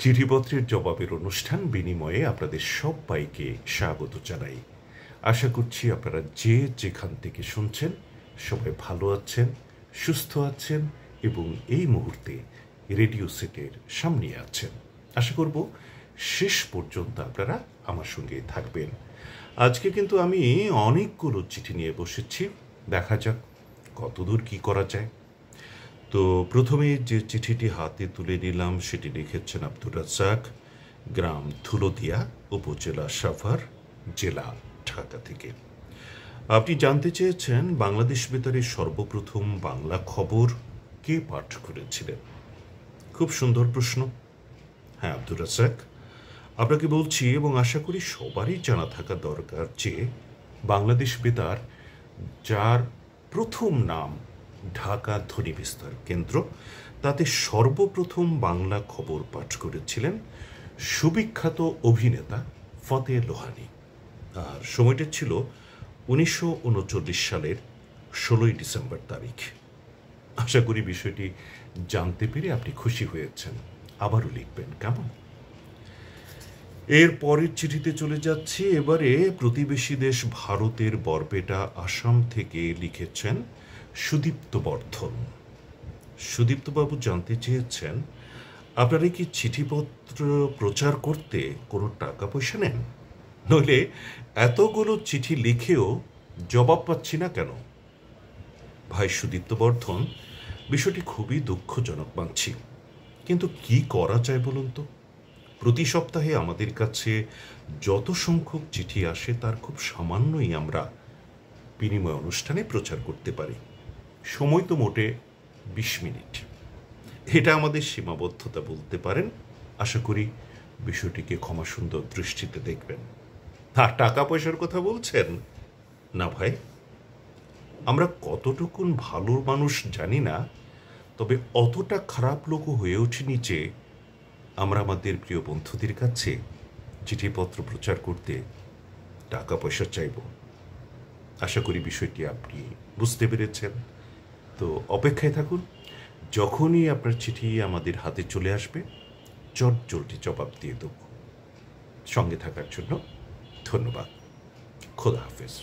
চিঠিপত্রের জবাবের অনুষ্ঠান বিনিময়ে আপনাদের সবাইকে স্বাগত জানাই। আশা করছি আপনারা যে যেখান থেকে শুনছেন সবাই ভালো আছেন, সুস্থ আছেন এবং এই মুহূর্তে রেডিও সেটের সামনে আছেন। আশা করব শেষ পর্যন্ত আপনারা আমার সঙ্গে থাকবেন। আজকে কিন্তু আমি অনেকগুলো চিঠি নিয়ে বসেছি, দেখা যাক কতদূর কি করা যায়। তো প্রথমে যে চিঠিটি হাতে তুলে নিলাম সেটি লিখেছেন আব্দুর রাজ্জাক, গ্রাম ধুলোদিয়া, উপজেলা সাভার, জেলা ঢাকা থেকে। আপনি জানতে চেয়েছেন বাংলাদেশ বেতারের সর্বপ্রথম বাংলা খবর কে পাঠ করেছিলেন। খুব সুন্দর প্রশ্ন। হ্যাঁ আব্দুর রাজ্জাক, আপনাকে বলছি এবং আশা করি সবারই জানা থাকা দরকার যে বাংলাদেশ বেতার, যার প্রথম নাম ঢাকা ধ্বনি বিস্তার কেন্দ্র, তাতে সর্বপ্রথম বাংলা খবর পাঠ করেছিলেন সুবিখ্যাত অভিনেতা ফতে লোহানী। আর সময়টা ছিল 1939 সালের 16 ডিসেম্বর তারিখ। আশা করি বিষয়টি জানতে পেরে আপনি খুশি হয়েছেন। আবারও লিখবেন কেমন? এর পরের চিঠিতে চলে যাচ্ছি। এবারে প্রতিবেশী দেশ ভারতের বরপেটা আসাম থেকে লিখেছেন সুদীপ্ত বর্ধন। সুদীপ্তবাবু জানতে চেয়েছেন আপনারা কি চিঠিপত্র প্রচার করতে কোনো টাকা পয়সা নেন? নইলে এতগুলো চিঠি লিখেও জবাব পাচ্ছি না কেন? ভাই সুদীপ্ত বর্ধন, বিষয়টি খুবই দুঃখজনক মানছি, কিন্তু কি করা যায় বলুন তো? প্রতি সপ্তাহে আমাদের কাছে যত সংখ্যক চিঠি আসে তার খুব সামান্যই আমরা বিনিময় অনুষ্ঠানে প্রচার করতে পারি। সময় তো মোটে 20 মিনিট। এটা আমাদের সীমাবদ্ধতা বলতে পারেন। আশা করি বিষয়টিকে ক্ষমাসুন্দর দৃষ্টিতে দেখবেন। আর টাকা পয়সার কথা বলছেন না ভাই, আমরা কতটুকুন ভালো মানুষ জানি না, তবে অতটা খারাপ লোকও হয়ে ওঠেনি যে আমরা আমাদের প্রিয় বন্ধুদের কাছে চিঠিপত্র প্রচার করতে টাকা পয়সা চাইব। আশা করি বিষয়টি আপনি বুঝতে পেরেছেন। তো অপেক্ষায় থাকুন, যখনই আপনার চিঠি আমাদের হাতে চলে আসবে চটজলদি জবাব দিয়ে দেব। সঙ্গে থাকার জন্য ধন্যবাদ। খোদা হাফেজ।